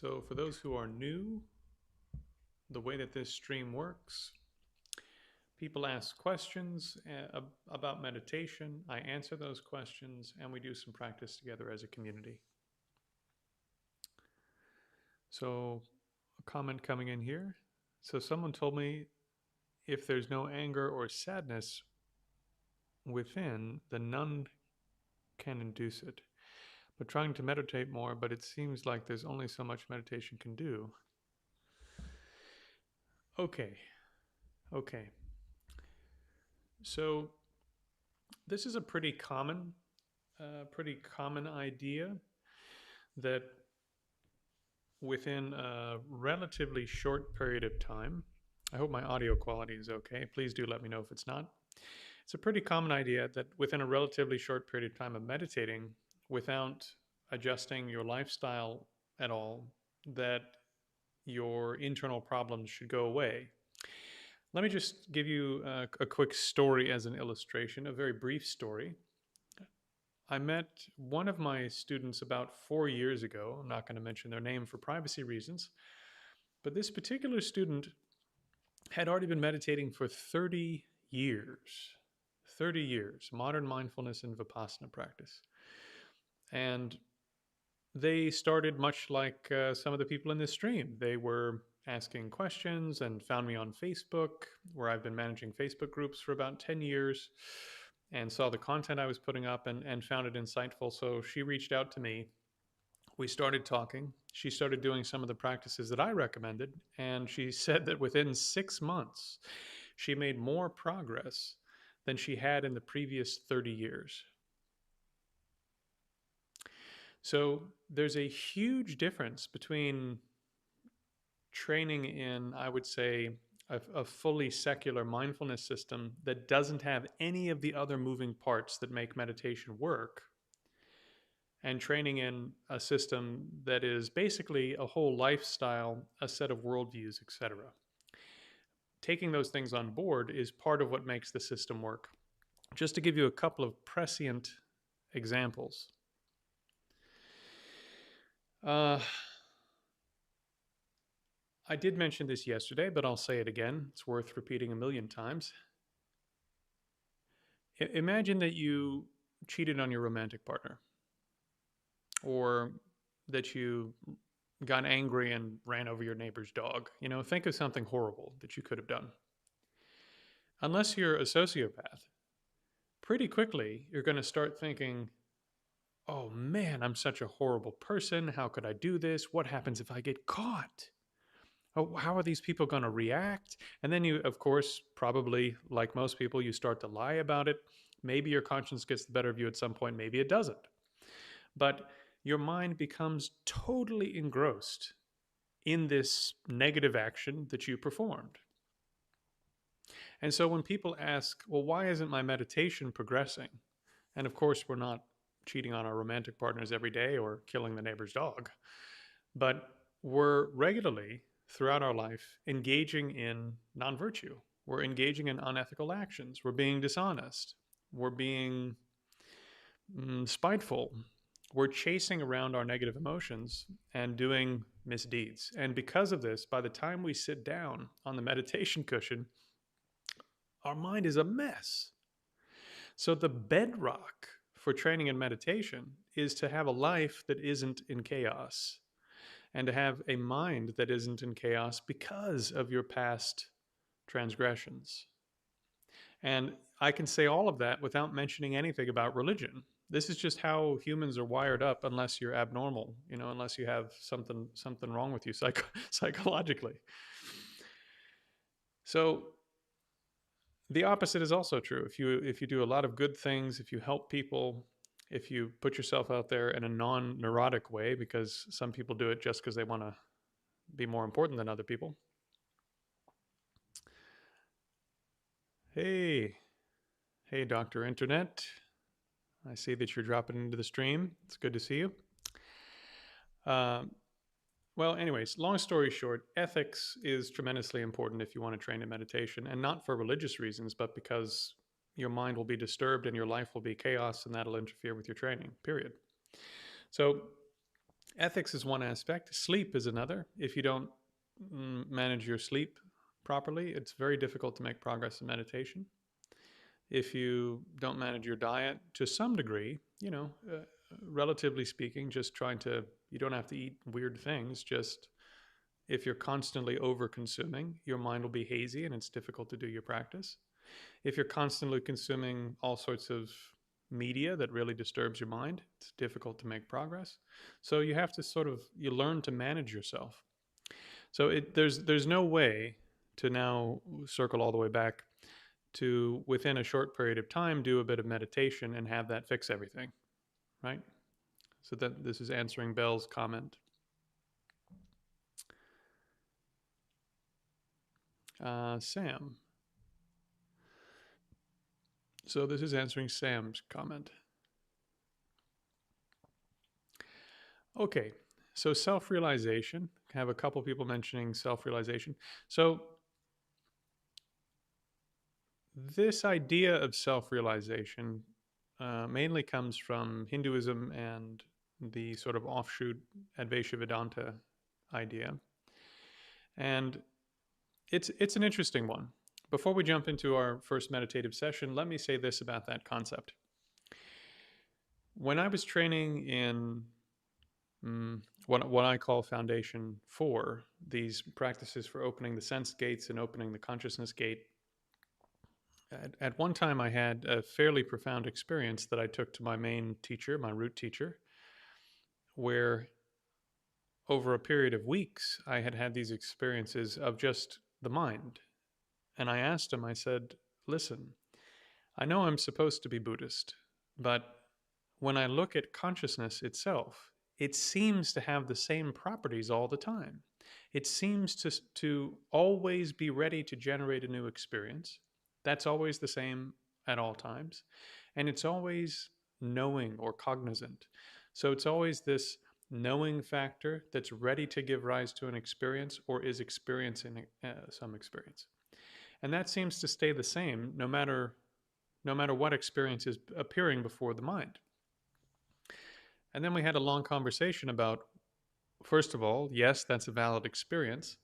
So for those who are new, the way that this stream works, people ask questions about meditation. I answer those questions and we do some practice together as a community. So a comment coming in here. So someone told me if there's no anger or sadness within, then none can induce it. But trying to meditate more, but it seems like there's only so much meditation can do. Okay, okay. So this is a pretty common idea that within a relatively short period of time, I hope my audio quality is okay. Please do let me know if it's not. It's a pretty common idea that within a relatively short period of time of meditating, without adjusting your lifestyle at all, that your internal problems should go away. Let me just give you a quick story as an illustration, a very brief story. I met one of my students about 4 years ago. I'm not going to mention their name for privacy reasons, but this particular student had already been meditating for 30 years. 30 years, modern mindfulness and Vipassana practice. And they started much like some of the people in this stream. They were asking questions and found me on Facebook, where I've been managing Facebook groups for about 10 years and saw the content I was putting up and found it insightful. So she reached out to me. We started talking. She started doing some of the practices that I recommended. And she said that within 6 months, she made more progress than she had in the previous 30 years. So there's a huge difference between training in, I would say, a fully secular mindfulness system that doesn't have any of the other moving parts that make meditation work, and training in a system that is basically a whole lifestyle, a set of worldviews, etc. Taking those things on board is part of what makes the system work. Just to give you a couple of prescient examples. Uh, I did mention this yesterday, but I'll say it again. It's worth repeating a million times. Imagine that you cheated on your romantic partner, or that you got angry and ran over your neighbor's dog. You know, think of something horrible that you could have done. Unless you're a sociopath, pretty quickly you're going to start thinking, oh man, I'm such a horrible person. How could I do this? What happens if I get caught? Oh, how are these people going to react? And then you, of course, probably like most people, you start to lie about it. Maybe your conscience gets the better of you at some point, maybe it doesn't. But your mind becomes totally engrossed in this negative action that you performed. And so when people ask, well, why isn't my meditation progressing? And of course, we're not cheating on our romantic partners every day or killing the neighbor's dog, but we're regularly throughout our life engaging in non virtue. We're engaging in unethical actions. We're being dishonest. We're being spiteful. We're chasing around our negative emotions and doing misdeeds. And because of this, by the time we sit down on the meditation cushion, our mind is a mess. So, the bedrock for training in meditation is to have a life that isn't in chaos and to have a mind that isn't in chaos because of your past transgressions. And I can say all of that without mentioning anything about religion. This is just how humans are wired up unless you're abnormal, you know, unless you have something wrong with you psychologically. So the opposite is also true. If you do a lot of good things, if you help people, if you put yourself out there in a non-neurotic way, because some people do it just because they want to be more important than other people. Hey, hey, Dr. Internet. I see that you're dropping into the stream. It's good to see you. Um, well, anyways, long story short, ethics is tremendously important if you want to train in meditation, and not for religious reasons, but because your mind will be disturbed and your life will be chaos, and that'll interfere with your training, period. So, Ethics is one aspect. Sleep is another. If you don't manage your sleep properly, it's very difficult to make progress in meditation. If you don't manage your diet to some degree, relatively speaking, just trying to, you don't have to eat weird things, just if you're constantly over consuming, your mind will be hazy and it's difficult to do your practice. If you're constantly consuming all sorts of media that really disturbs your mind, it's difficult to make progress. So you have to you learn to manage yourself. So there's no way to now circle all the way back to within a short period of time do a bit of meditation and have that fix everything, right? So that this is answering Bell's comment. Sam. So this is answering Sam's comment. Okay, so self-realization. I have a couple people mentioning self-realization. So this idea of self-realization mainly comes from Hinduism and the sort of offshoot Advaita Vedanta idea. And it's an interesting one. Before we jump into our first meditative session, let me say this about that concept. When I was training in what I call Foundation 4, these practices for opening the sense gates and opening the consciousness gate, at one time I had a fairly profound experience that I took to my main teacher, my root teacher, where over a period of weeks I had these experiences of just the mind. And I asked him, I said, listen, I know I'm supposed to be Buddhist, but when I look at consciousness itself, it seems to have the same properties all the time. It seems to always be ready to generate a new experience. That's always the same at all times. And it's always knowing or cognizant. So it's always this knowing factor that's ready to give rise to an experience or is experiencing some experience. And that seems to stay the same no matter what experience is appearing before the mind. And then we had a long conversation about, first of all, yes, that's a valid experience.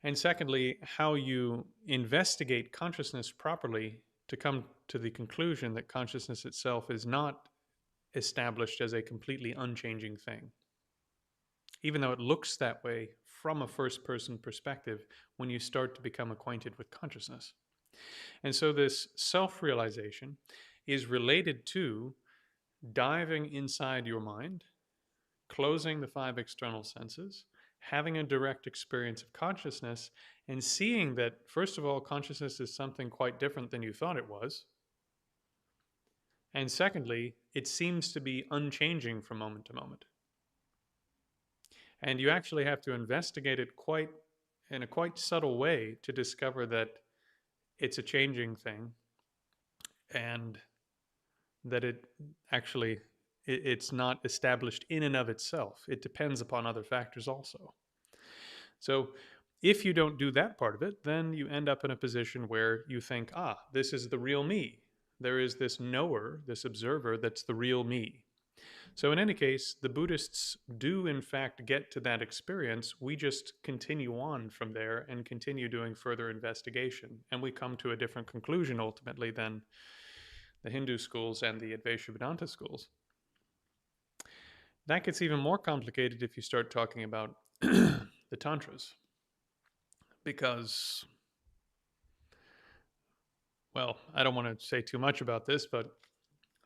And secondly, how you investigate consciousness properly to come to the conclusion that consciousness itself is not established as a completely unchanging thing. Even though it looks that way from a first-person perspective when you start to become acquainted with consciousness. And so this self-realization is related to diving inside your mind, closing the 5 external senses, having a direct experience of consciousness, and seeing that, first of all, consciousness is something quite different than you thought it was. And secondly, it seems to be unchanging from moment to moment. And you actually have to investigate it in a quite subtle way to discover that it's a changing thing and that it's not established in and of itself. It depends upon other factors also. So if you don't do that part of it, then you end up in a position where you think, this is the real me. There is this knower, this observer, that's the real me. So in any case, the Buddhists do in fact get to that experience. We just continue on from there and continue doing further investigation. And we come to a different conclusion ultimately than the Hindu schools and the Advaita Vedanta schools. That gets even more complicated if you start talking about the Tantras. Because, well, I don't want to say too much about this, but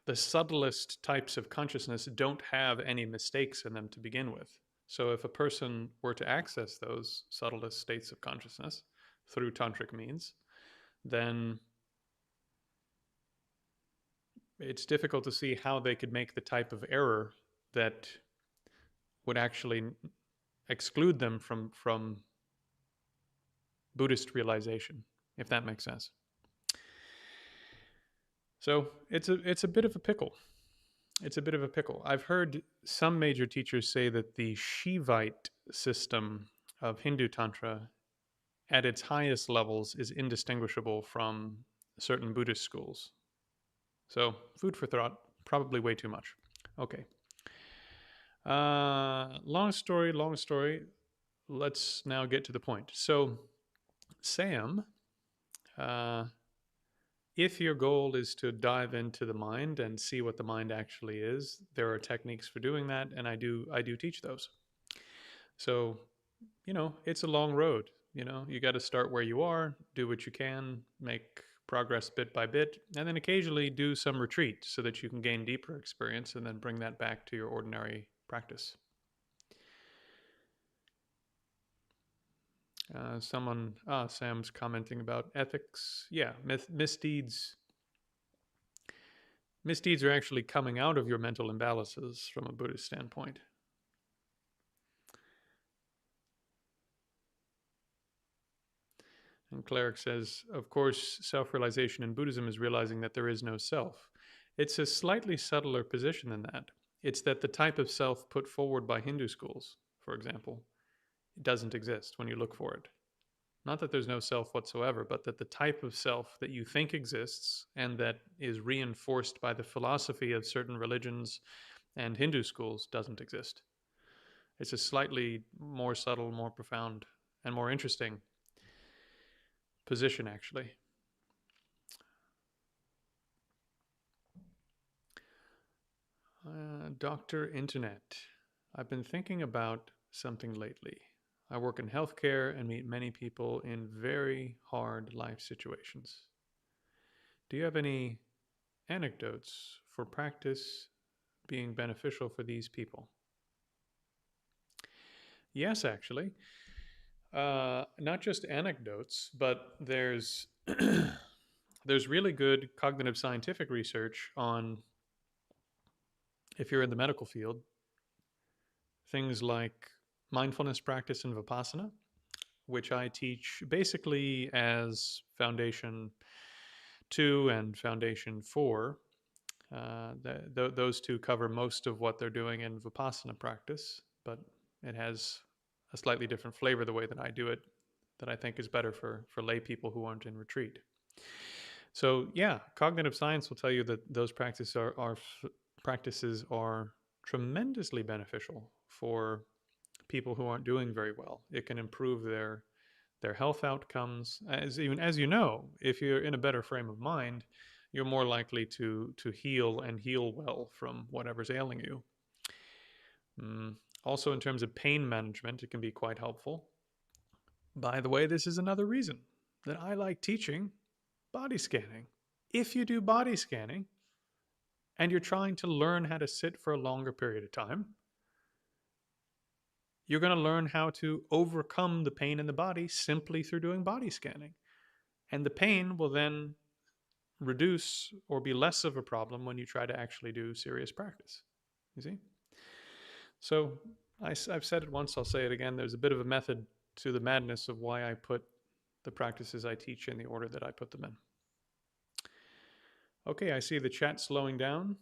the subtlest types of consciousness don't have any mistakes in them to begin with. So if a person were to access those subtlest states of consciousness through tantric means, then it's difficult to see how they could make the type of error that would actually exclude them from Buddhist realization, if that makes sense. So it's a bit of a pickle. It's a bit of a pickle. I've heard some major teachers say that the Shivite system of Hindu Tantra at its highest levels is indistinguishable from certain Buddhist schools. So food for thought, probably way too much. Okay. Long story, long story. Let's now get to the point. So, Sam, uh, if your goal is to dive into the mind and see what the mind actually is, there are techniques for doing that, and I do teach those. So, it's a long road. You got to start where you are, do what you can, make progress bit by bit, and then occasionally do some retreat so that you can gain deeper experience and then bring that back to your ordinary practice. Sam's commenting about ethics. Yeah, misdeeds. Misdeeds are actually coming out of your mental imbalances from a Buddhist standpoint. And Cleric says, of course, self-realization in Buddhism is realizing that there is no self. It's a slightly subtler position than that. It's that the type of self put forward by Hindu schools, for example, doesn't exist when you look for it. Not that there's no self whatsoever, but that the type of self that you think exists and that is reinforced by the philosophy of certain religions and Hindu schools doesn't exist. It's a slightly more subtle, more profound, and more interesting position, actually. Dr. Internet, I've been thinking about something lately. I work in healthcare and meet many people in very hard life situations. Do you have any anecdotes for practice being beneficial for these people? Yes, actually. Not just anecdotes, but there's there's really good cognitive scientific research on, if you're in the medical field, things like mindfulness practice and Vipassana, which I teach basically as Foundation 2 and Foundation 4. Those two cover most of what they're doing in Vipassana practice, but it has a slightly different flavor the way that I do it, that I think is better for lay people who aren't in retreat. So yeah, cognitive science will tell you that those practices are tremendously beneficial for people who aren't doing very well. It can improve their health outcomes. As you know, if you're in a better frame of mind, you're more likely to heal and heal well from whatever's ailing you. Also, in terms of pain management, it can be quite helpful. By the way, this is another reason that I like teaching body scanning. If you do body scanning and you're trying to learn how to sit for a longer period of time, you're going to learn how to overcome the pain in the body simply through doing body scanning. And the pain will then reduce or be less of a problem when you try to actually do serious practice. You see? So I've said it once, I'll say it again. There's a bit of a method to the madness of why I put the practices I teach in the order that I put them in. Okay, I see the chat slowing down.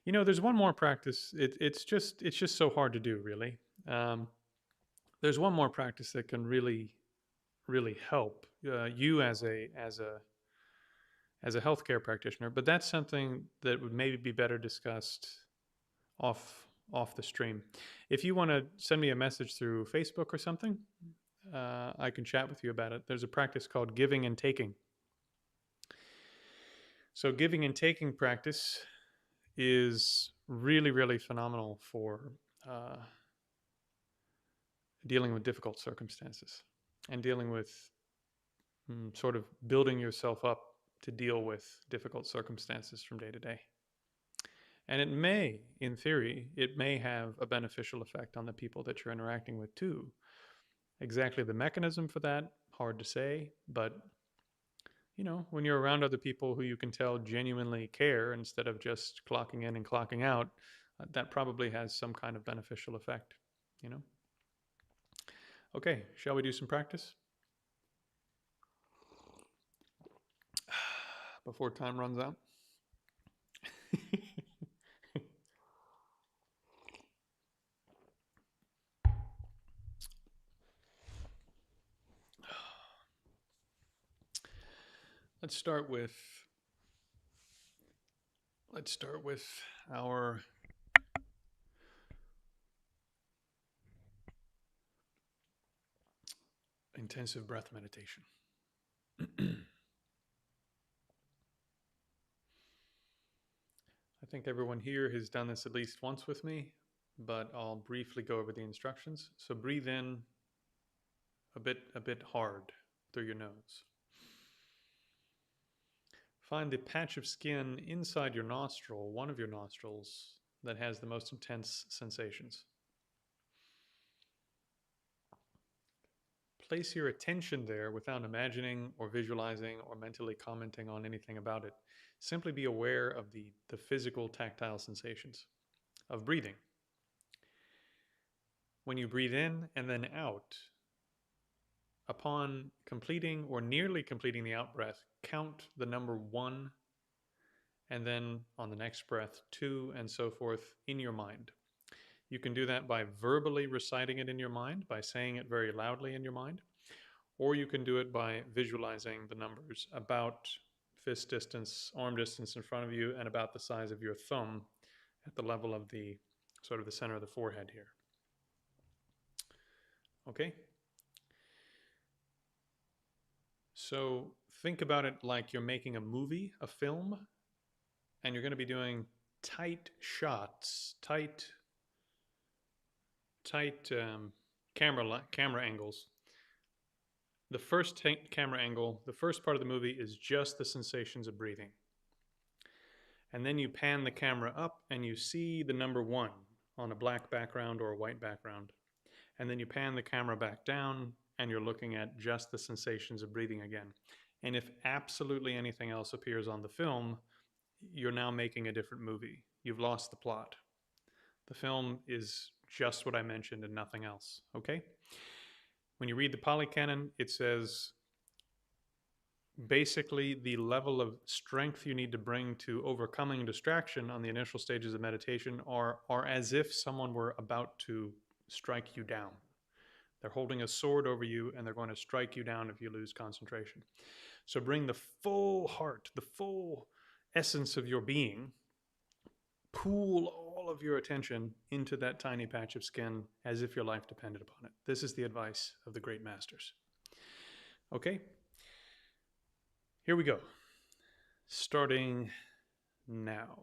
There's one more practice. It's just so hard to do, really. There's one more practice that can really help you as a healthcare practitioner, but that's something that would maybe be better discussed off the stream. If you want to send me a message through Facebook or something, I can chat with you about it. There's a practice called giving and taking. So giving and taking practice is really phenomenal for dealing with difficult circumstances and dealing with sort of building yourself up to deal with difficult circumstances from day to day. And it may, in theory, it may have a beneficial effect on the people that you're interacting with too. Exactly the mechanism for that, hard to say, but when you're around other people who you can tell genuinely care instead of just clocking in and clocking out, that probably has some kind of beneficial effect, Okay, shall we do some practice? Before time runs out. Let's start with our intensive breath meditation. I think everyone here has done this at least once with me, but I'll briefly go over the instructions. So breathe in a bit hard through your nose. Find the patch of skin inside your nostril, one of your nostrils, that has the most intense sensations. Place your attention there without imagining or visualizing or mentally commenting on anything about it. Simply be aware of the physical tactile sensations of breathing. When you breathe in and then out, upon completing or nearly completing the out breath, count the number 1, and then on the next breath 2, and so forth in your mind. You can do that by verbally reciting it in your mind, by saying it very loudly in your mind, or you can do it by visualizing the numbers about fist distance, arm distance in front of you, and about the size of your thumb at the level of the sort of the center of the forehead here. Okay? So think about it like you're making a movie, a film, and you're going to be doing tight shots, tight camera angles. The first camera angle, the first part of the movie is just the sensations of breathing. And then you pan the camera up and you see the number 1 on a black background or a white background. And then you pan the camera back down and you're looking at just the sensations of breathing again. And if absolutely anything else appears on the film, you're now making a different movie. You've lost the plot. The film is just what I mentioned and nothing else, okay? When you read the Pali Canon, it says basically the level of strength you need to bring to overcoming distraction on the initial stages of meditation are as if someone were about to strike you down. They're holding a sword over you and they're going to strike you down if you lose concentration. So bring the full heart, the full essence of your being, pool all of your attention into that tiny patch of skin as if your life depended upon it. This is the advice of the great masters. Okay? Here we go. Starting now.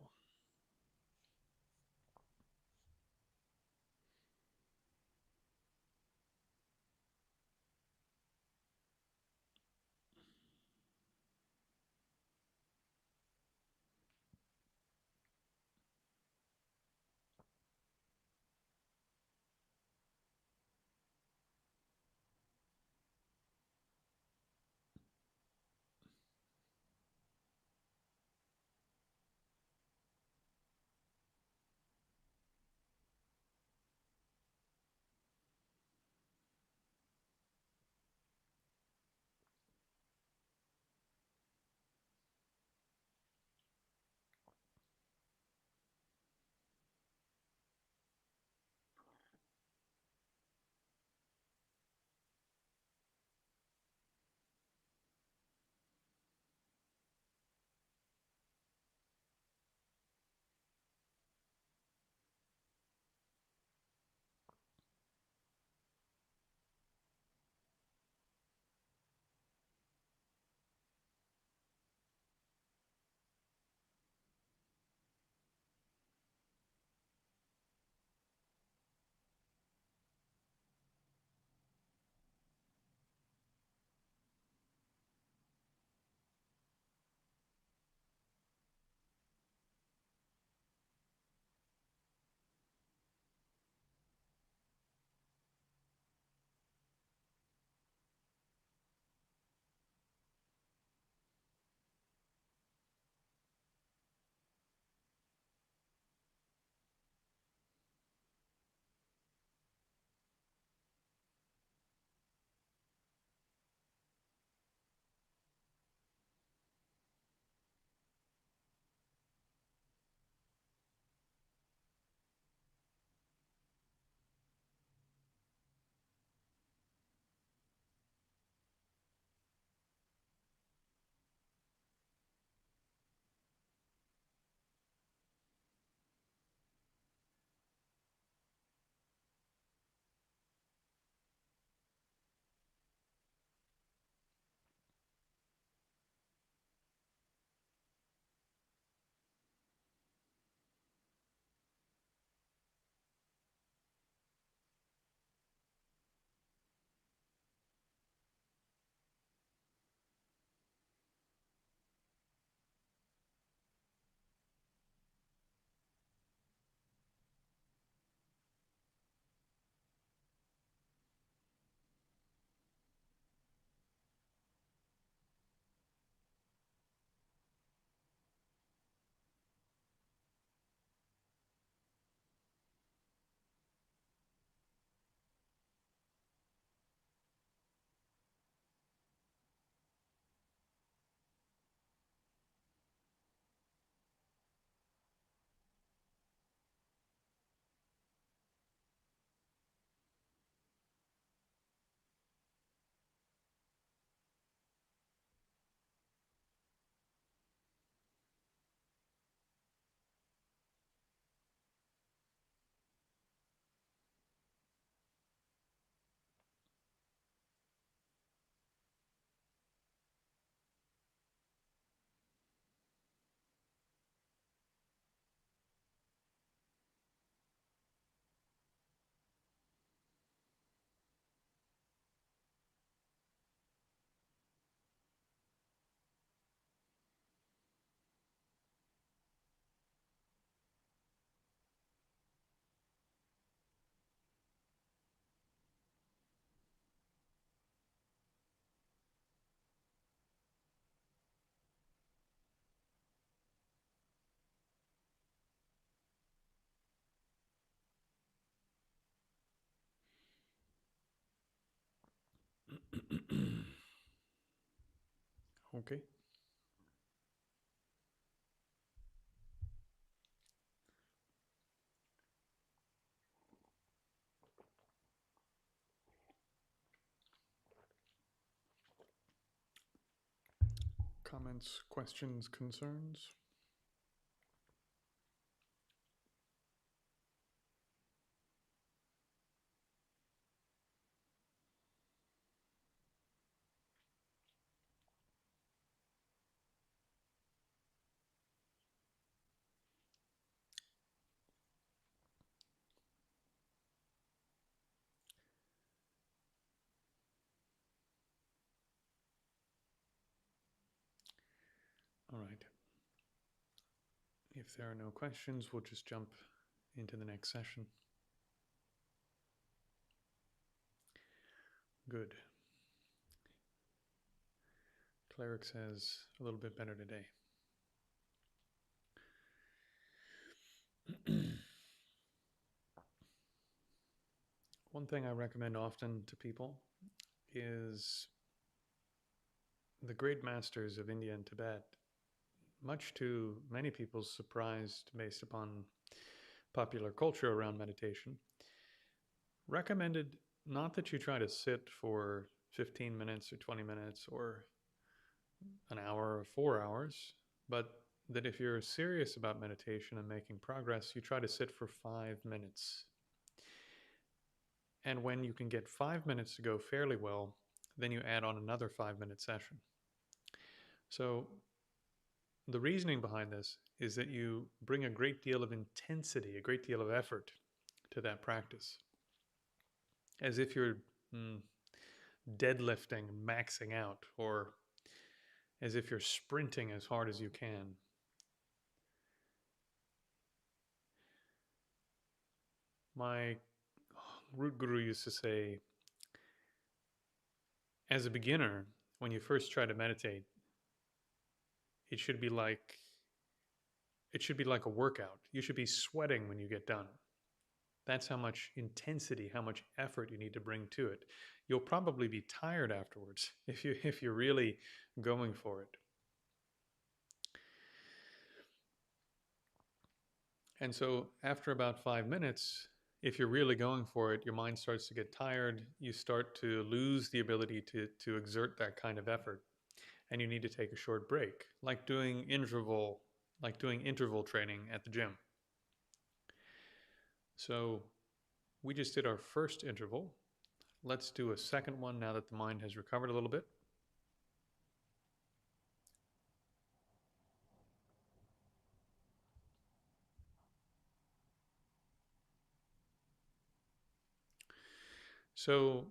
Okay. Comments, questions, concerns? All right. If there are no questions, we'll just jump into the next session. Good. Cleric says a little bit better today. One thing I recommend often to people is the great masters of India and Tibet, much to many people's surprise based upon popular culture around meditation, recommended not that you try to sit for 15 minutes or 20 minutes or an hour or 4 hours, but that if you're serious about meditation and making progress, you try to sit for 5 minutes. And when you can get 5 minutes to go fairly well, then you add on another 5 minute session. So the reasoning behind this is that you bring a great deal of intensity, a great deal of effort to that practice, as if you're deadlifting, maxing out, or as if you're sprinting as hard as you can. My root guru used to say, as a beginner, when you first try to meditate, it should be like a workout. You should be sweating when you get done. That's how much intensity, how much effort you need to bring to it. You'll probably be tired afterwards if you're really going for it. And so after about 5 minutes, if you're really going for it, your mind starts to get tired. You start to lose the ability to exert that kind of effort. And you need to take a short break, like doing interval training at the gym. So we just did our first interval. Let's do a second one now that the mind has recovered a little bit. So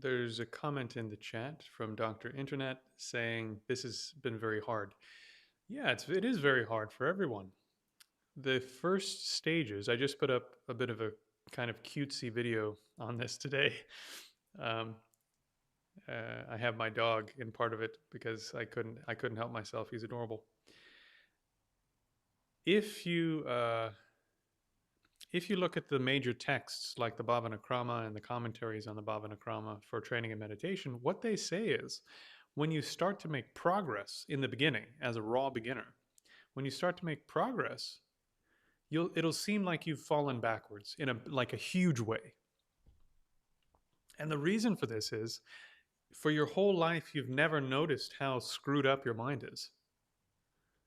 there's a comment in the chat from Dr. Internet saying this has been very hard. Yeah, it is very hard for everyone. The first stages, I just put up a bit of a kind of cutesy video on this today. I have my dog in part of it because I couldn't help myself. He's adorable. If you look at the major texts like the Bhavanakrama and the commentaries on the Bhavanakrama for training and meditation, what they say is when you start to make progress in the beginning as a raw beginner, when you start to make progress, it'll seem like you've fallen backwards in a huge way. And the reason for this is for your whole life, you've never noticed how screwed up your mind is.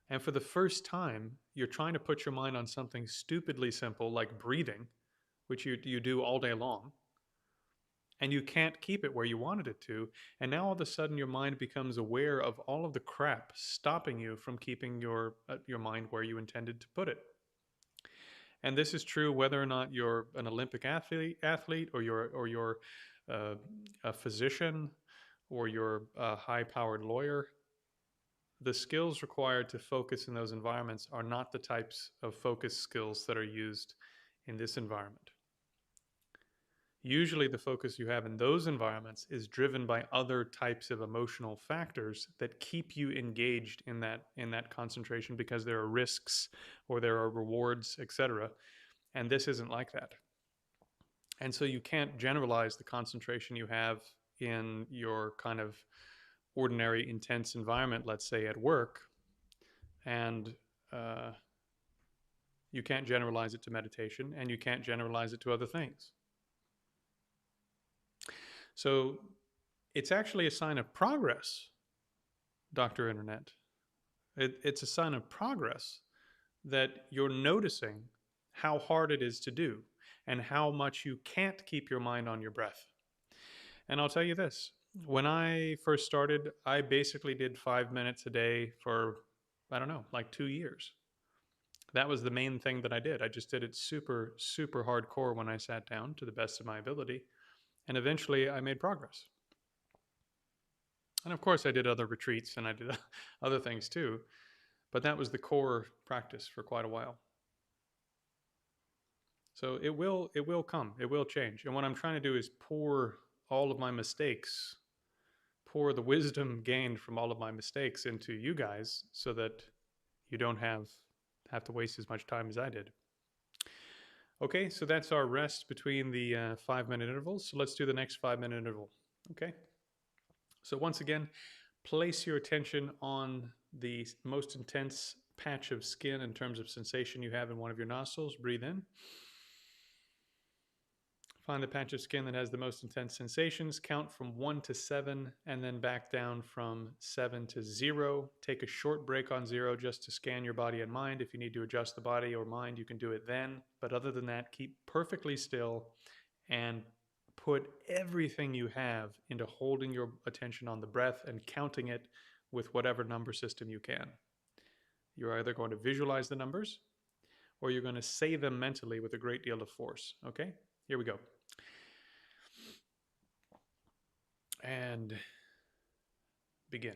And for the first time, you're trying to put your mind on something stupidly simple like breathing, which you do all day long, and you can't keep it where you wanted it to. And now all of a sudden, your mind becomes aware of all of the crap stopping you from keeping your mind where you intended to put it. And this is true whether or not you're an Olympic athlete, or you're a physician, or you're a high-powered lawyer. The skills required to focus in those environments are not the types of focus skills that are used in this environment. Usually the focus you have in those environments is driven by other types of emotional factors that keep you engaged in that concentration because there are risks or there are rewards, etc. And this isn't like that. And so you can't generalize the concentration you have in your kind of ordinary intense environment, let's say at work, and uh, you can't generalize it to meditation, and you can't generalize it to other things. So it's actually a sign of progress, Dr. Internet. It's a sign of progress that you're noticing how hard it is to do and how much you can't keep your mind on your breath. And I'll tell you this, when I first started, I basically did 5 minutes a day for, I don't know, like 2 years. That was the main thing that I did. I just did it super, super hardcore when I sat down to the best of my ability. And eventually I made progress. And of course, I did other retreats and I did other things too. But that was the core practice for quite a while. So it will come. It will change. And what I'm trying to do is pour all of my mistakes, pour the wisdom gained from all of my mistakes into you guys so that you don't have to waste as much time as I did. Okay, so that's our rest between the 5-minute intervals. So let's do the next 5-minute interval. Okay. So once again, place your attention on the most intense patch of skin in terms of sensation you have in one of your nostrils. Breathe in. Find the patch of skin that has the most intense sensations. Count from 1 to 7 and then back down from 7 to 0. Take a short break on 0 just to scan your body and mind. If you need to adjust the body or mind, you can do it then. But other than that, keep perfectly still and put everything you have into holding your attention on the breath and counting it with whatever number system you can. You're either going to visualize the numbers or you're going to say them mentally with a great deal of force. Okay, here we go. And begin.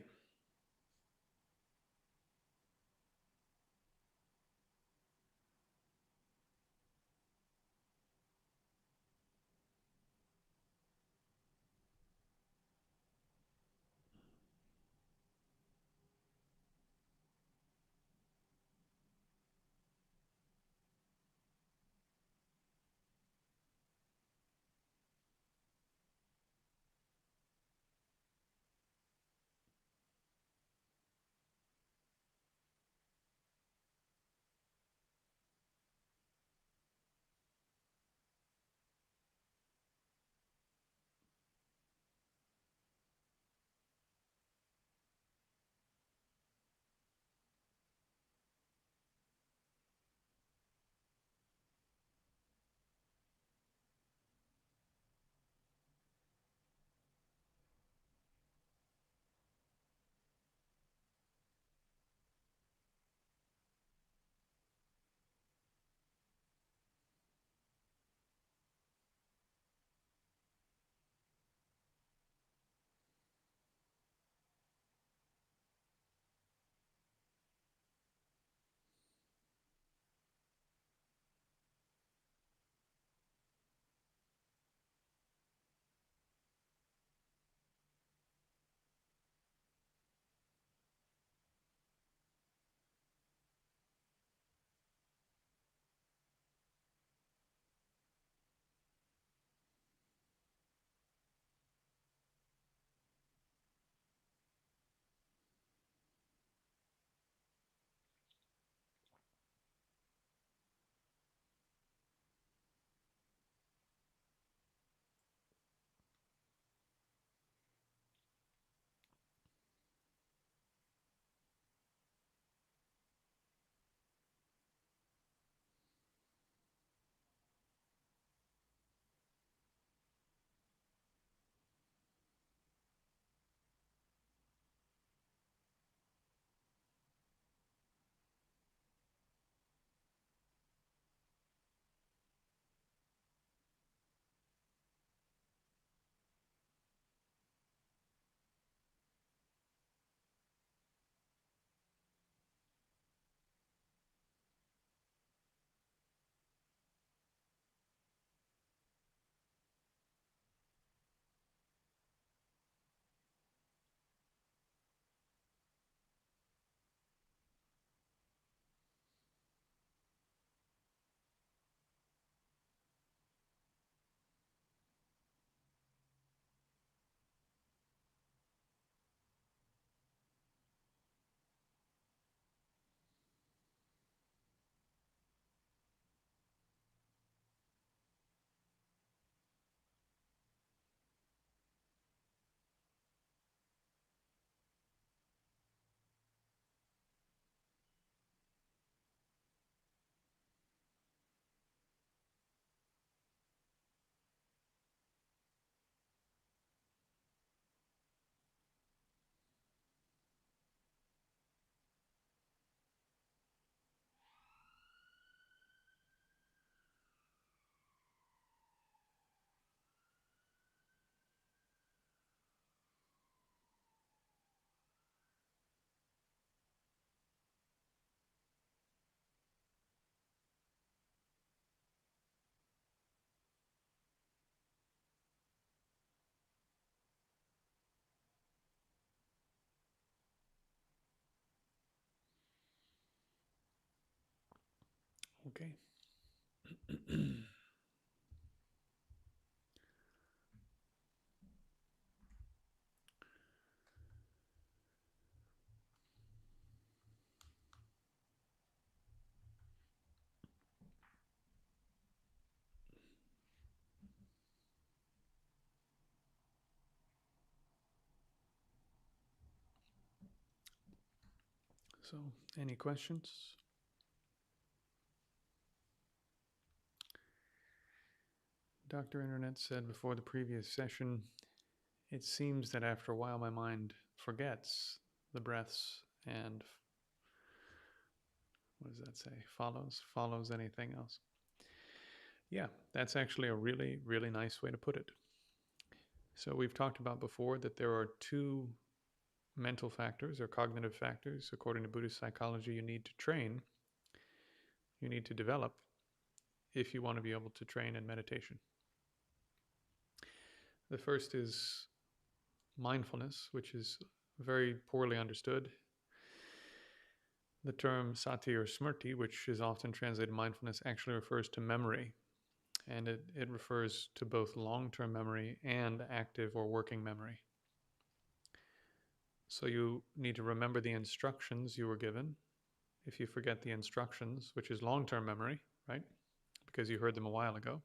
Okay. So, any questions? Dr. Internet said before the previous session, it seems that after a while my mind forgets the breaths and what does that say? Follows anything else. Yeah, that's actually a really, really nice way to put it. So we've talked about before that there are two mental factors or cognitive factors, according to Buddhist psychology, you need to train, you need to develop if you want to be able to train in meditation. The first is mindfulness, which is very poorly understood. The term sati or smrti, which is often translated mindfulness, actually refers to memory. And it refers to both long-term memory and active or working memory. So you need to remember the instructions you were given. If you forget the instructions, which is long-term memory, right? Because you heard them a while ago.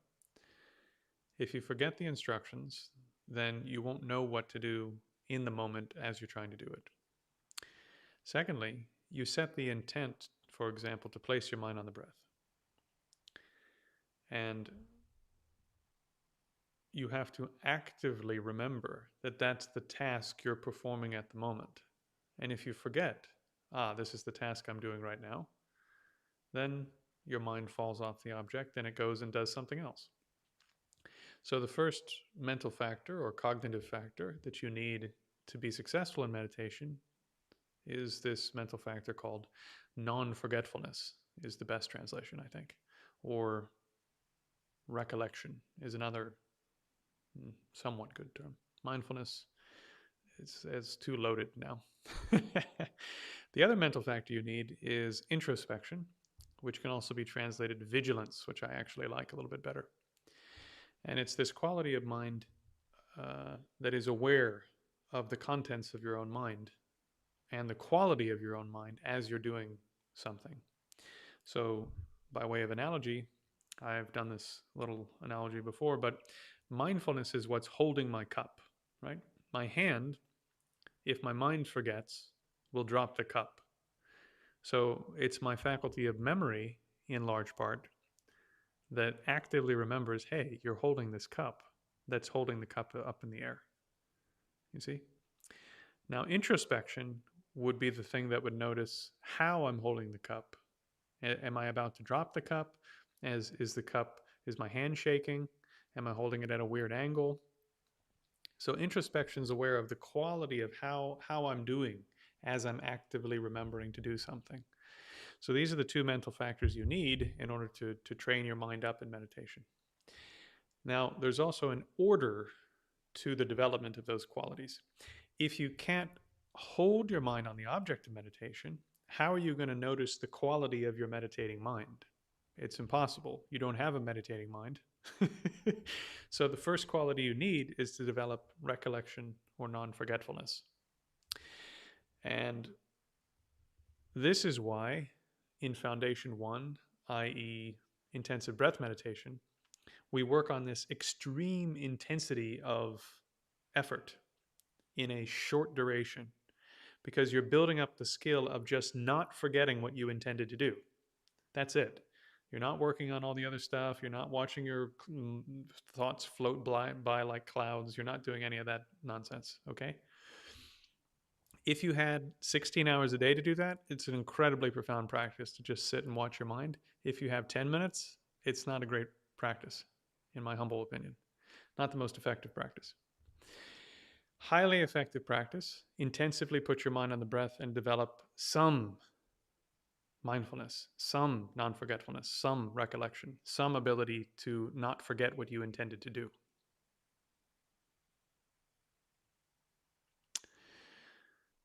If you forget the instructions, then you won't know what to do in the moment as you're trying to do it. Secondly, you set the intent, for example, to place your mind on the breath. And you have to actively remember that that's the task you're performing at the moment. And if you forget, this is the task I'm doing right now, then your mind falls off the object and it goes and does something else. So the first mental factor or cognitive factor that you need to be successful in meditation is this mental factor called non-forgetfulness, is the best translation, I think. Or recollection is another somewhat good term. Mindfulness is too loaded now. The other mental factor you need is introspection, which can also be translated vigilance, which I actually like a little bit better. And it's this quality of mind that is aware of the contents of your own mind and the quality of your own mind as you're doing something. So, by way of analogy, I've done this little analogy before, but mindfulness is what's holding my cup, right? My hand, if my mind forgets, will drop the cup. So it's my faculty of memory, in large part, that actively remembers, hey, you're holding this cup, that's holding the cup up in the air. You see? Now, introspection would be the thing that would notice how I'm holding the cup. Am I about to drop the cup? Is my hand shaking? Am I holding it at a weird angle? So introspection is aware of the quality of how I'm doing as I'm actively remembering to do something. So these are the two mental factors you need in order to train your mind up in meditation. Now, there's also an order to the development of those qualities. If you can't hold your mind on the object of meditation, how are you going to notice the quality of your meditating mind? It's impossible. You don't have a meditating mind. So the first quality you need is to develop recollection or non-forgetfulness. And this is why in Foundation 1, i.e. intensive breath meditation, we work on this extreme intensity of effort in a short duration, because you're building up the skill of just not forgetting what you intended to do. That's it. You're not working on all the other stuff. You're not watching your thoughts float by like clouds. You're not doing any of that nonsense, okay? If you had 16 hours a day to do that, it's an incredibly profound practice to just sit and watch your mind. If you have 10 minutes, it's not a great practice, in my humble opinion. Not the most effective practice. Highly effective practice, intensively put your mind on the breath and develop some mindfulness, some non-forgetfulness, some recollection, some ability to not forget what you intended to do.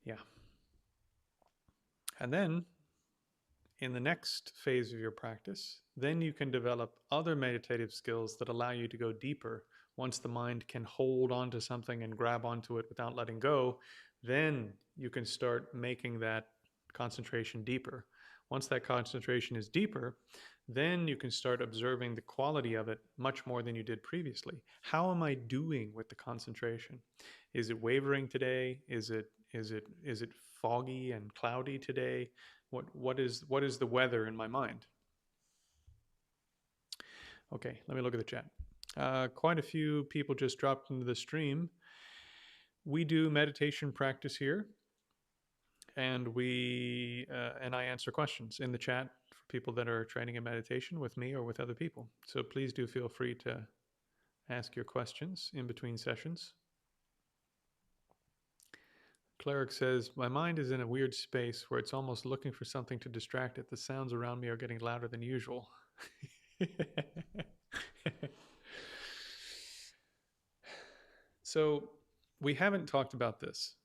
Yeah. And then, in the next phase of your practice, then you can develop other meditative skills that allow you to go deeper. Once the mind can hold on to something and grab onto it without letting go, then you can start making that concentration deeper. Once that concentration is deeper, then you can start observing the quality of it much more than you did previously. How am I doing with the concentration? Is it wavering today? Is it foggy and cloudy today? What is the weather in my mind? Okay, let me look at the chat. Quite a few people just dropped into the stream. We do meditation practice here, and I answer questions in the chat for people that are training in meditation with me or with other people. So please do feel free to ask your questions in between sessions. Cleric says, my mind is in a weird space where it's almost looking for something to distract it. The sounds around me are getting louder than usual. So we haven't talked about this,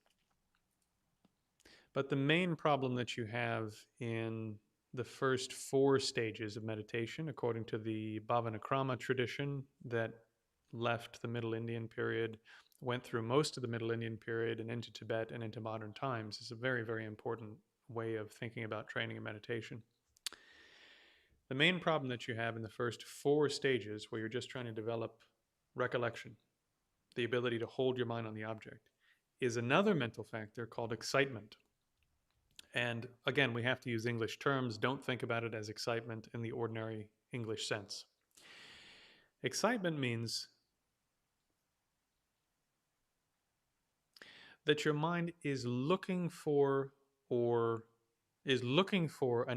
but the main problem that you have in the first 4 stages of meditation, according to the Bhavanakrama tradition that left the Middle Indian period, went through most of the Middle Indian period and into Tibet and into modern times, is a very, very important way of thinking about training in meditation. The main problem that you have in the first 4 stages, where you're just trying to develop recollection, the ability to hold your mind on the object, is another mental factor called excitement. And again, we have to use English terms. Don't think about it as excitement in the ordinary English sense. Excitement means that your mind is looking for an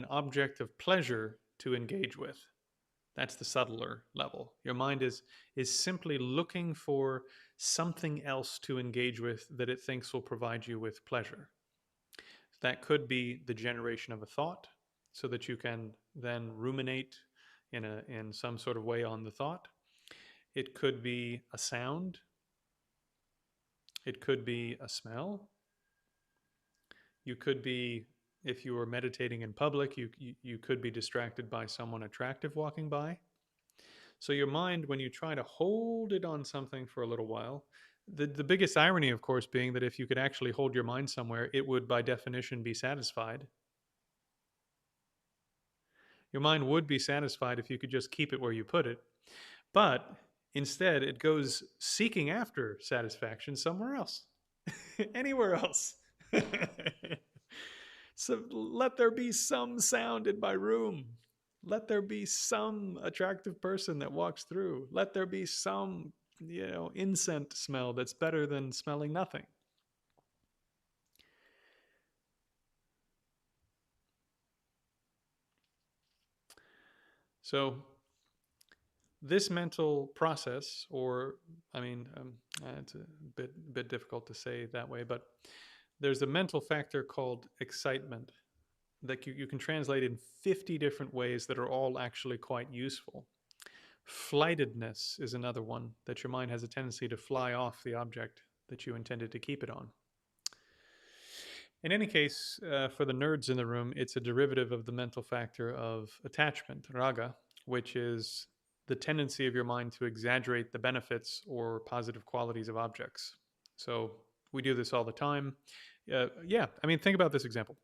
object of pleasure to engage with. That's the subtler level. Your mind is simply looking for something else to engage with that it thinks will provide you with pleasure. That could be the generation of a thought, so that you can then ruminate in some sort of way on the thought. It could be a sound. It could be a smell. You could be, if you were meditating in public, you could be distracted by someone attractive walking by. So your mind, when you try to hold it on something for a little while, the biggest irony, of course, being that if you could actually hold your mind somewhere, it would, by definition, be satisfied. Your mind would be satisfied if you could just keep it where you put it. But instead, it goes seeking after satisfaction somewhere else, anywhere else. So let there be some sound in my room. Let there be some attractive person that walks through. Let there be some, incense smell that's better than smelling nothing. So this mental process, it's a bit difficult to say that way, but there's a mental factor called excitement that you can translate in 50 different ways that are all actually quite useful. Flightedness is another one, that your mind has a tendency to fly off the object that you intended to keep it on. In any case, for the nerds in the room, it's a derivative of the mental factor of attachment, raga, which is the tendency of your mind to exaggerate the benefits or positive qualities of objects. So we do this all the time. Think about this example.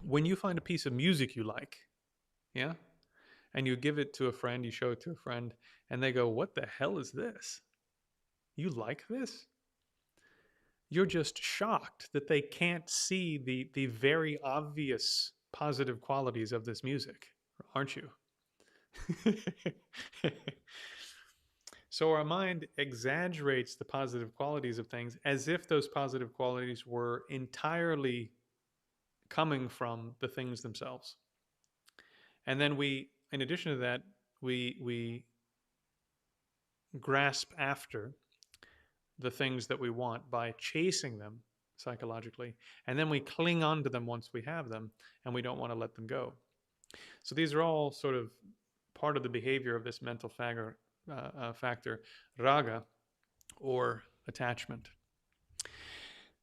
When you find a piece of music you like, yeah, and you give it to a friend, you show it to a friend, and they go, "What the hell is this? You like this?" You're just shocked that they can't see the very obvious positive qualities of this music, aren't you? So our mind exaggerates the positive qualities of things as if those positive qualities were entirely coming from the things themselves. And then in addition to that, we grasp after the things that we want by chasing them psychologically, and then we cling on to them once we have them, and we don't want to let them go. So these are all sort of part of the behavior of this mental factor, raga, or attachment.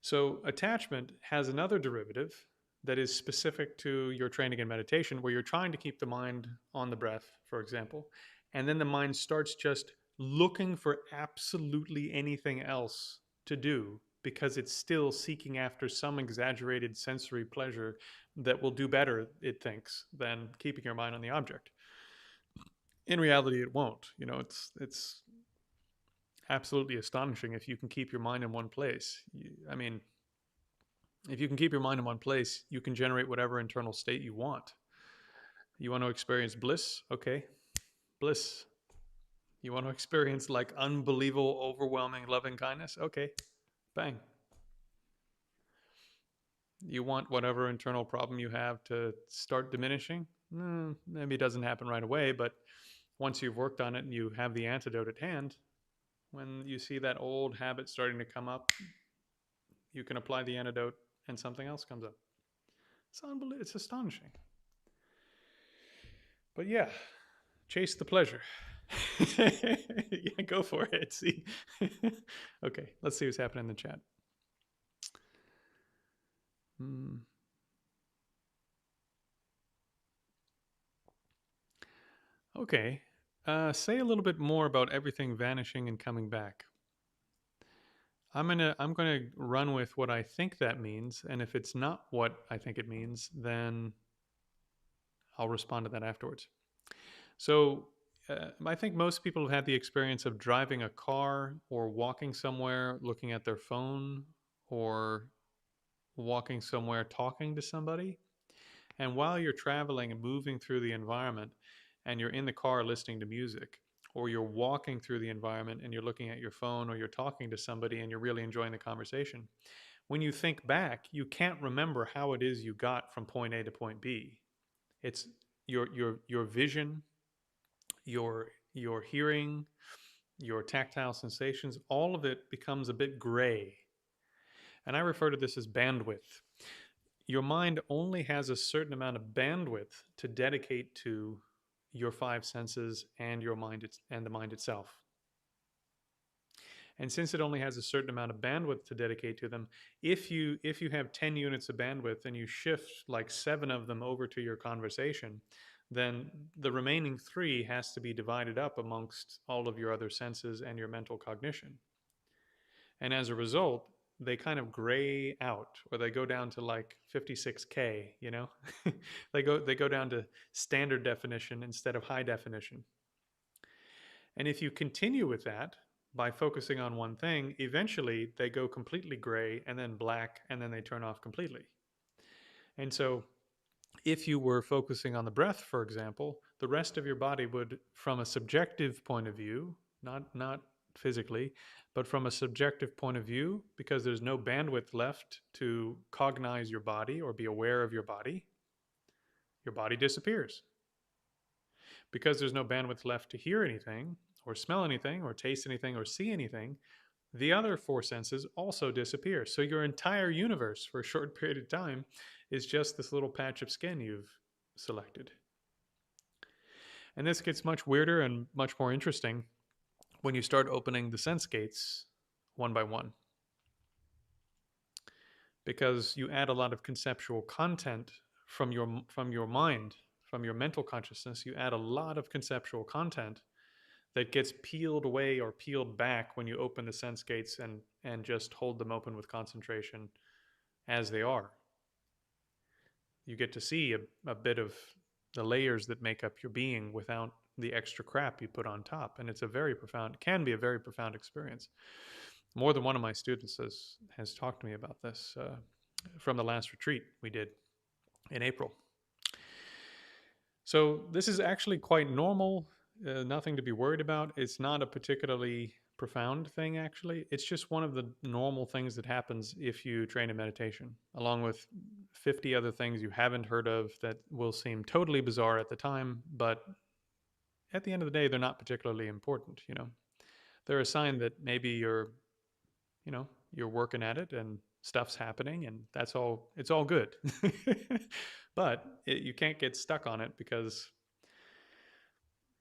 So attachment has another derivative that is specific to your training in meditation, where you're trying to keep the mind on the breath, for example, and then the mind starts just looking for absolutely anything else to do because it's still seeking after some exaggerated sensory pleasure that will do better, it thinks, than keeping your mind on the object. In reality, it won't. It's absolutely astonishing if you can keep your mind in one place. I mean, if you can keep your mind in one place, you can generate whatever internal state you want. You want to experience bliss? Okay, bliss. You want to experience like unbelievable, overwhelming loving kindness? Okay, bang. You want whatever internal problem you have to start diminishing? Maybe it doesn't happen right away, but once you've worked on it and you have the antidote at hand, when you see that old habit starting to come up, you can apply the antidote and something else comes up. It's unbelievable. It's astonishing. But yeah, chase the pleasure. Yeah, go for it. See. Okay, let's see what's happening in the chat. Okay. Say a little bit more about everything vanishing and coming back. I'm gonna run with what I think that means, and if it's not what I think it means, then I'll respond to that afterwards. So I think most people have had the experience of driving a car or walking somewhere, looking at their phone, or walking somewhere talking to somebody. And while you're traveling and moving through the environment, and you're in the car listening to music, or you're walking through the environment and you're looking at your phone, or you're talking to somebody and you're really enjoying the conversation, when you think back, you can't remember how it is you got from point A to point B. It's your vision, your hearing, your tactile sensations, all of it becomes a bit gray. And I refer to this as bandwidth. Your mind only has a certain amount of bandwidth to dedicate to your five senses and your mind and the mind itself. And since it only has a certain amount of bandwidth to dedicate to them, if you have 10 units of bandwidth and you shift like 7 of them over to your conversation, then the remaining 3 has to be divided up amongst all of your other senses and your mental cognition. And as a result, they kind of gray out, or they go down to like 56K, you know? they go down to standard definition instead of high definition. And if you continue with that by focusing on one thing, eventually they go completely gray and then black, and then they turn off completely. And so if you were focusing on the breath, for example, the rest of your body would, from a subjective point of view, not physically, but from a subjective point of view, because there's no bandwidth left to cognize your body or be aware of your body disappears. Because there's no bandwidth left to hear anything, or smell anything, or taste anything, or see anything, the other 4 senses also disappear. So your entire universe for a short period of time is just this little patch of skin you've selected. And this gets much weirder and much more interesting when you start opening the sense gates one by one. Because you add a lot of conceptual content from your mind, from your mental consciousness, you add a lot of conceptual content that gets peeled away or peeled back when you open the sense gates and just hold them open with concentration as they are. You get to see a bit of the layers that make up your being without the extra crap you put on top. And it's can be a very profound experience. More than one of my students has talked to me about this from the last retreat we did in April. So this is actually quite normal, nothing to be worried about. It's not a particularly profound thing, actually. It's just one of the normal things that happens if you train in meditation, along with 50 other things you haven't heard of that will seem totally bizarre at the time, but at the end of the day, they're not particularly important, you know. They're a sign that maybe you're working at it and stuff's happening, and it's all good. But you can't get stuck on it, because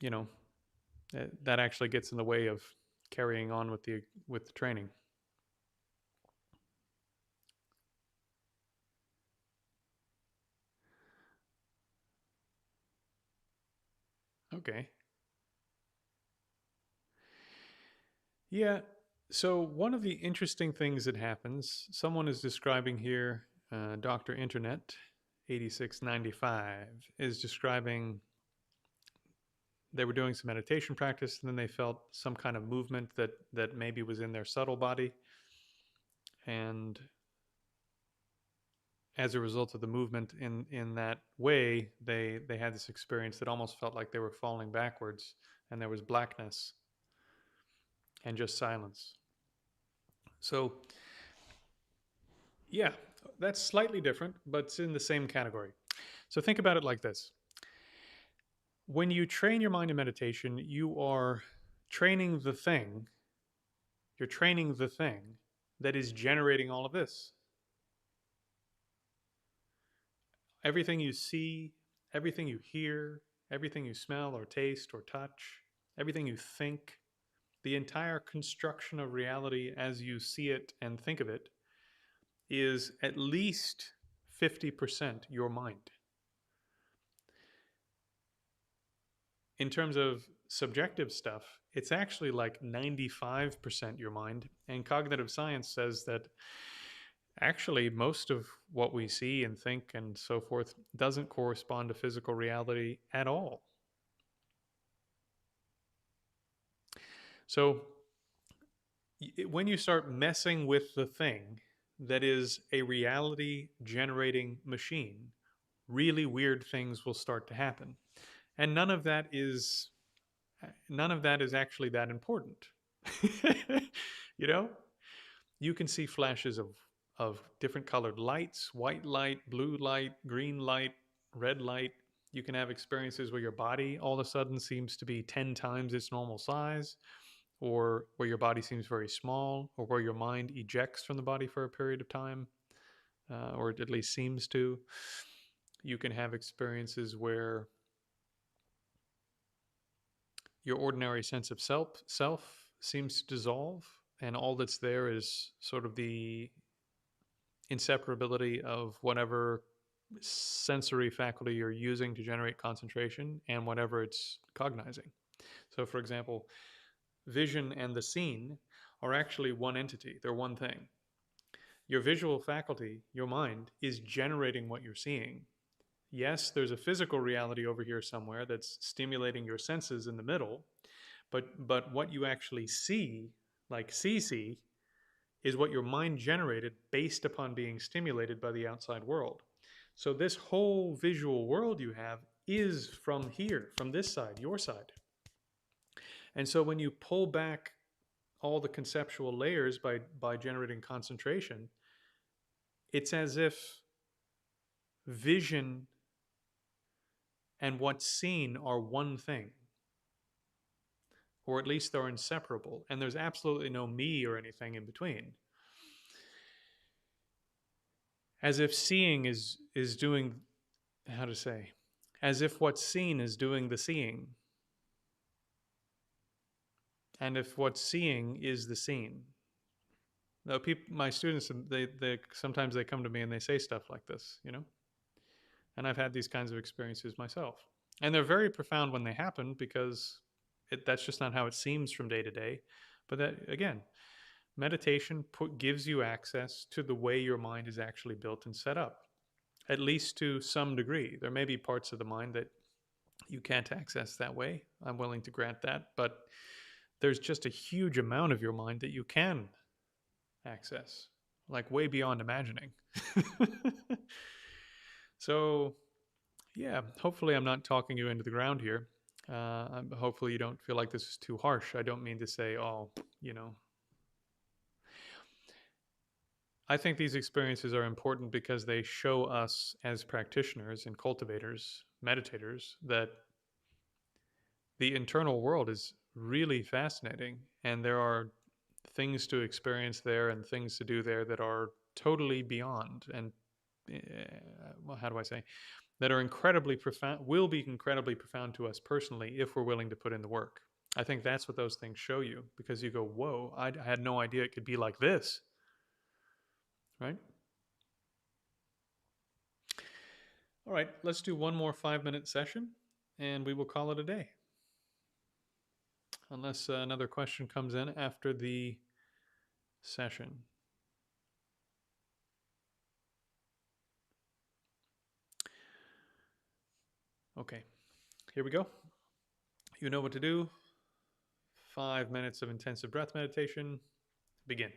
that actually gets in the way of carrying on with the training. Okay. Yeah. So, one of the interesting things that happens, someone is describing here, Dr. Internet 8695 is describing they were doing some meditation practice and then they felt some kind of movement that maybe was in their subtle body, and as a result of the movement in that way, they had this experience that almost felt like they were falling backwards, and there was blackness and just silence. So yeah, that's slightly different, but it's in the same category. So think about it like this: when you train your mind in meditation, you are training the thing you're training the thing that is generating all of this. Everything you see, everything you hear, everything you smell or taste or touch, everything you think, the entire construction of reality as you see it and think of it is at least 50% your mind. In terms of subjective stuff, it's actually like 95% your mind. And cognitive science says that actually most of what we see and think and so forth doesn't correspond to physical reality at all. So when you start messing with the thing that is a reality generating machine, really weird things will start to happen. And none of that is actually that important. You know, you can see flashes of different colored lights, white light, blue light, green light, red light. You can have experiences where your body all of a sudden seems to be 10 times its normal size, or where your body seems very small, or where your mind ejects from the body for a period of time, or it at least seems to. You can have experiences where your ordinary sense of self seems to dissolve, and all that's there is sort of the inseparability of whatever sensory faculty you're using to generate concentration and whatever it's cognizing. So, for example, vision and the seen are actually one entity, they're one thing. Your visual faculty, your mind, is generating what you're seeing. Yes, there's a physical reality over here somewhere that's stimulating your senses in the middle, but what you actually see, like see, is what your mind generated based upon being stimulated by the outside world. So this whole visual world you have is from here, from this side, your side. And so when you pull back all the conceptual layers by generating concentration, it's as if vision and what's seen are one thing, or at least they're inseparable, and there's absolutely no me or anything in between. As if seeing is doing, how to say, as if what's seen is doing the seeing, and if what's seeing is the seen. Now, my students, they sometimes they come to me and they say stuff like this, you know, and I've had these kinds of experiences myself, and they're very profound when they happen because that's just not how it seems from day to day. But that again, meditation gives you access to the way your mind is actually built and set up, at least to some degree. There may be parts of the mind that you can't access that way. I'm willing to grant that, but there's just a huge amount of your mind that you can access, like way beyond imagining. So, yeah, hopefully I'm not talking you into the ground here. Hopefully you don't feel like this is too harsh. I don't mean to say, oh, you know. I think these experiences are important because they show us as practitioners and cultivators, meditators, that the internal world is really fascinating, and there are things to experience there and things to do there that are totally beyond and well, how do I say, that are incredibly profound, will be incredibly profound to us personally if we're willing to put in the work. I think that's what those things show you, because you go, whoa, I had no idea it could be like this, right? All right, let's do one more 5-minute session and we will call it a day. unless another question comes in after the session. Okay, here we go. You know what to do. 5 minutes of intensive breath meditation. Begin.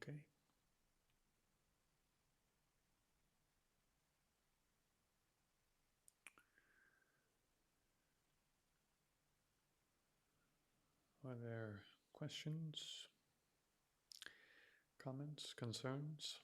Okay. Are there questions, comments, concerns?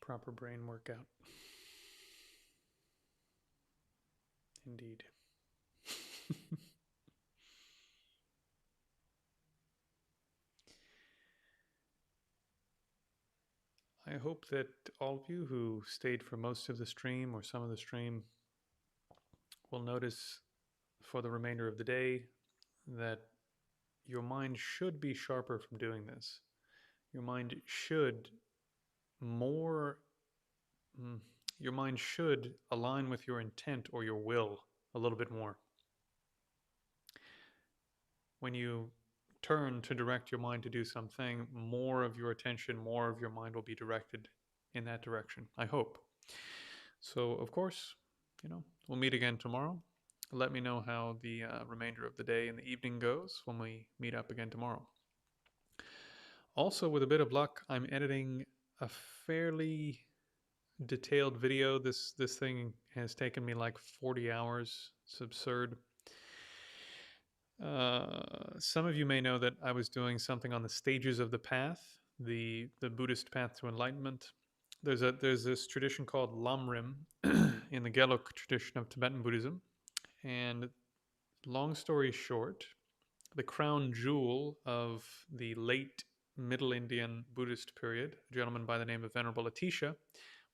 Proper brain workout. Indeed. I hope that all of you who stayed for most of the stream or some of the stream will notice for the remainder of the day that your mind should be sharper from doing this. Your mind should more, mm, your mind should align with your intent or your will a little bit more. When you turn to direct your mind to do something, more of your attention, more of your mind will be directed in that direction, I hope. So, of course, we'll meet again tomorrow. Let me know how the remainder of the day and the evening goes when we meet up again tomorrow. Also, with a bit of luck, I'm editing a fairly detailed video. This thing has taken me like 40 hours. It's absurd. Some of you may know that I was doing something on the stages of the path, the Buddhist path to enlightenment. There's this tradition called Lamrim in the Geluk tradition of Tibetan Buddhism, and long story short, the crown jewel of the late Middle Indian Buddhist period, a gentleman by the name of Venerable Atisha,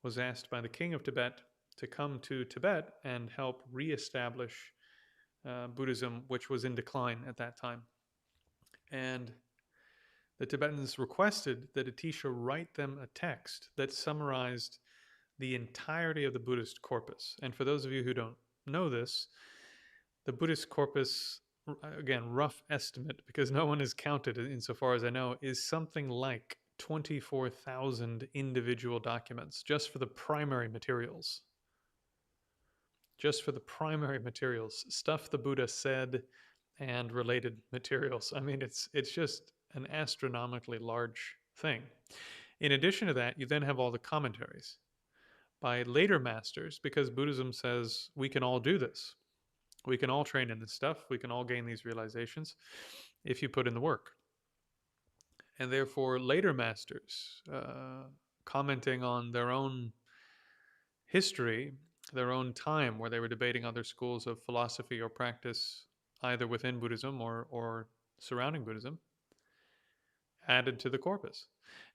was asked by the king of Tibet to come to Tibet and help reestablish Buddhism, which was in decline at that time. And the Tibetans requested that Atisha write them a text that summarized the entirety of the Buddhist corpus. And for those of you who don't know this, the Buddhist corpus, again, rough estimate, because no one has counted it insofar as I know, is something like 24,000 individual documents just for the primary materials. Just for the primary materials, stuff the Buddha said and related materials. I mean, it's just an astronomically large thing. In addition to that, you then have all the commentaries by later masters, because Buddhism says we can all do this. We can all train in this stuff. We can all gain these realizations if you put in the work. And therefore, later masters, commenting on their own history, their own time, where they were debating other schools of philosophy or practice, either within Buddhism or surrounding Buddhism, added to the corpus.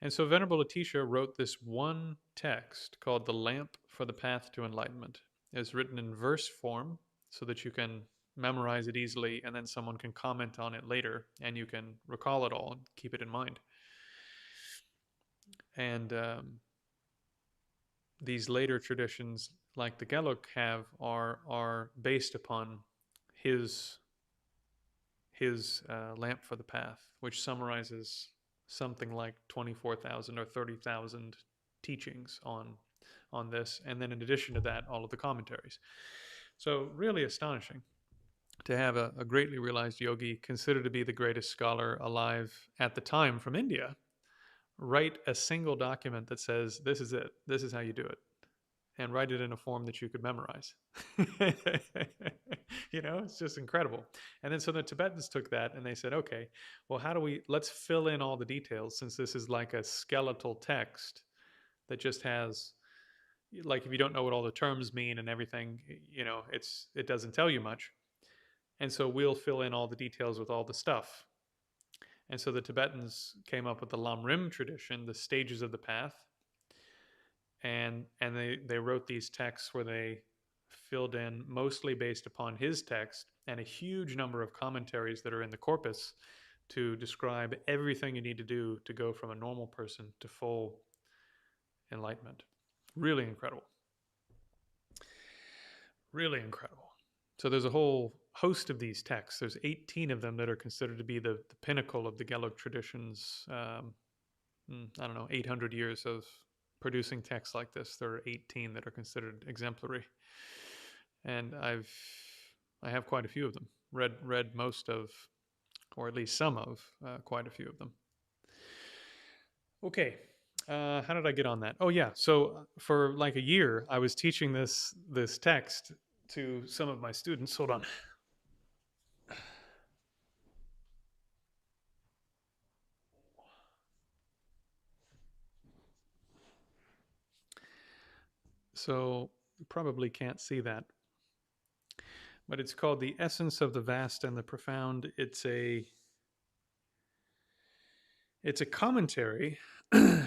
And so Venerable Atisha wrote this one text called The Lamp for the Path to Enlightenment. It's written in verse form so that you can memorize it easily, and then someone can comment on it later and you can recall it all and keep it in mind. And these later traditions, like the Geluk have, are based upon his Lamp for the Path, which summarizes something like 24,000 or 30,000 teachings on this, and then in addition to that, all of the commentaries. So really astonishing to have a greatly realized yogi, considered to be the greatest scholar alive at the time from India, write a single document that says, this is it, this is how you do it, and write it in a form that you could memorize. It's just incredible. And then so the Tibetans took that and they said, okay, well, let's fill in all the details, since this is like a skeletal text that just has, like if you don't know what all the terms mean and everything, it doesn't tell you much. And so we'll fill in all the details with all the stuff. And so the Tibetans came up with the Lamrim tradition, the stages of the path, and they wrote these texts where they filled in mostly based upon his text and a huge number of commentaries that are in the corpus to describe everything you need to do to go from a normal person to full enlightenment. Really incredible. Really incredible. So there's a whole host of these texts. There's 18 of them that are considered to be the pinnacle of the Gelug tradition's, I don't know, 800 years of producing texts like this. There are 18 that are considered exemplary. And I have quite a few of them. Read most of, or at least some of, quite a few of them. Okay, how did I get on that? Oh yeah, so for like a year, I was teaching this text to some of my students. Hold on. So you probably can't see that, but it's called The Essence of the Vast and the Profound. It's a commentary.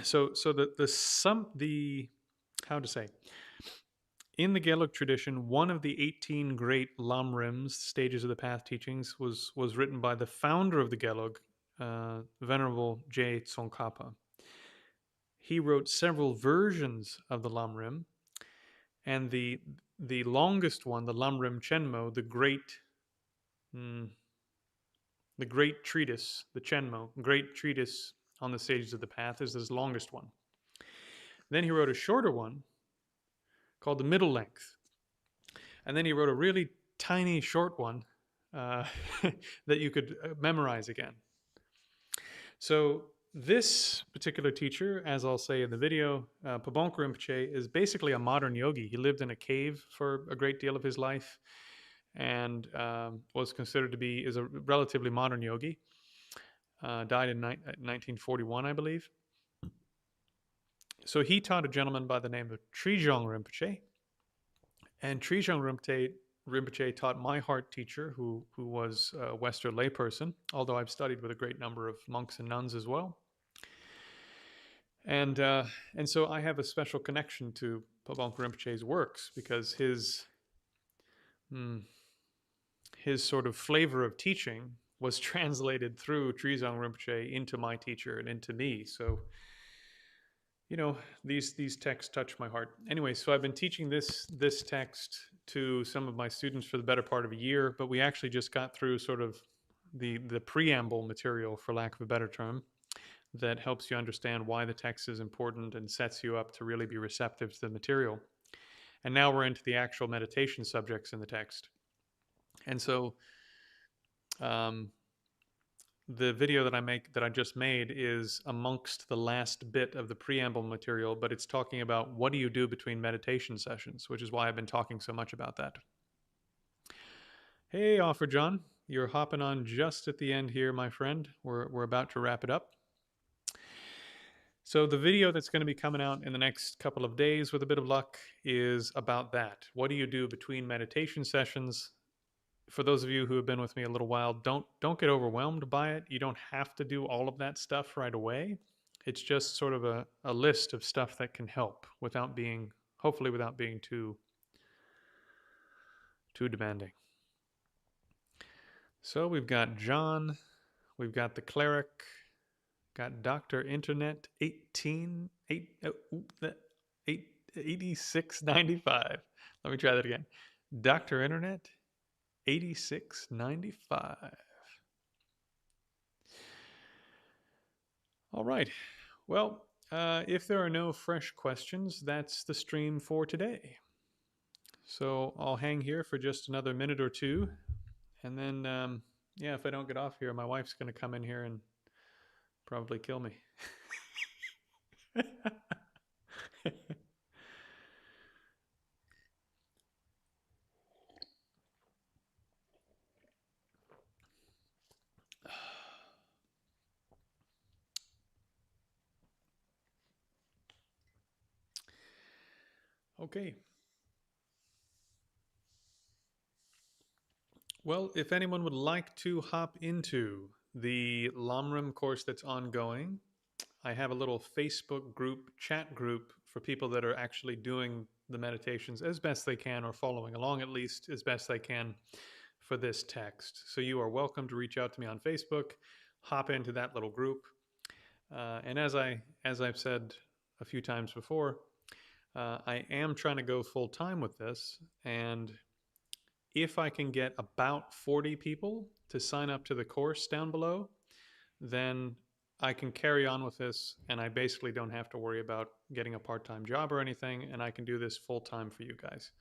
so the how to say, in the Gelug tradition, one of the 18 great Lamrims, stages of the path teachings, was written by the founder of the Gelug, Venerable Je Tsongkhapa. He wrote several versions of the Lamrim, and the longest one, the Lamrim Chenmo, the great treatise, the Chenmo, great treatise on the stages of the path, is his longest one. Then he wrote a shorter one called the Middle Length. And then he wrote a really tiny short one that you could memorize again. So this particular teacher, as I'll say in the video, Pabonk Rinpoche, is basically a modern yogi. He lived in a cave for a great deal of his life and was considered to be, is a relatively modern yogi. Died in 1941, I believe. So he taught a gentleman by the name of Trijong Rinpoche. And Trijong Rinpoche taught my heart teacher, who was a Western layperson, although I've studied with a great number of monks and nuns as well. And so I have a special connection to Pabonk Rinpoche's works because his sort of flavor of teaching was translated through Trijong Rinpoche into my teacher and into me. So, these texts touch my heart. Anyway, so I've been teaching this text to some of my students for the better part of a year, but we actually just got through sort of the preamble material, for lack of a better term, that helps you understand why the text is important and sets you up to really be receptive to the material. And now we're into the actual meditation subjects in the text. And so the video that I just made is amongst the last bit of the preamble material, but it's talking about what do you do between meditation sessions, which is why I've been talking so much about that. Hey, Offer John, you're hopping on just at the end here, my friend. We're about to wrap it up. So the video that's going to be coming out in the next couple of days, with a bit of luck, is about that. What do you do between meditation sessions? For those of you who have been with me a little while, don't get overwhelmed by it. You don't have to do all of that stuff right away. It's just sort of a list of stuff that can help hopefully without being too demanding. So we've got John, we've got the cleric, got Dr. Internet 8695. Let me try that again. Dr. Internet 8695. All right. Well, if there are no fresh questions, that's the stream for today. So I'll hang here for just another minute or two. And then, yeah, if I don't get off here, my wife's going to come in here and probably kill me. Okay. Well, if anyone would like to hop into the Lamrim course that's ongoing, I have a little Facebook group, chat group for people that are actually doing the meditations as best they can, or following along at least as best they can for this text. So you are welcome to reach out to me on Facebook, hop into that little group. And as I've said a few times before, I am trying to go full time with this, and if I can get about 40 people to sign up to the course down below, then I can carry on with this, and I basically don't have to worry about getting a part-time job or anything, and I can do this full-time for you guys.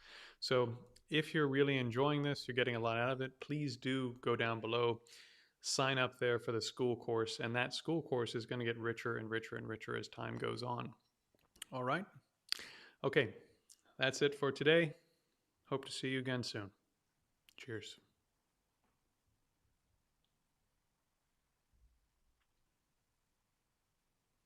So if you're really enjoying this, you're getting a lot out of it, please do go down below, sign up there for the school course, and that school course is going to get richer and richer and richer as time goes on. All right? Okay, that's it for today. Hope to see you again soon. Cheers.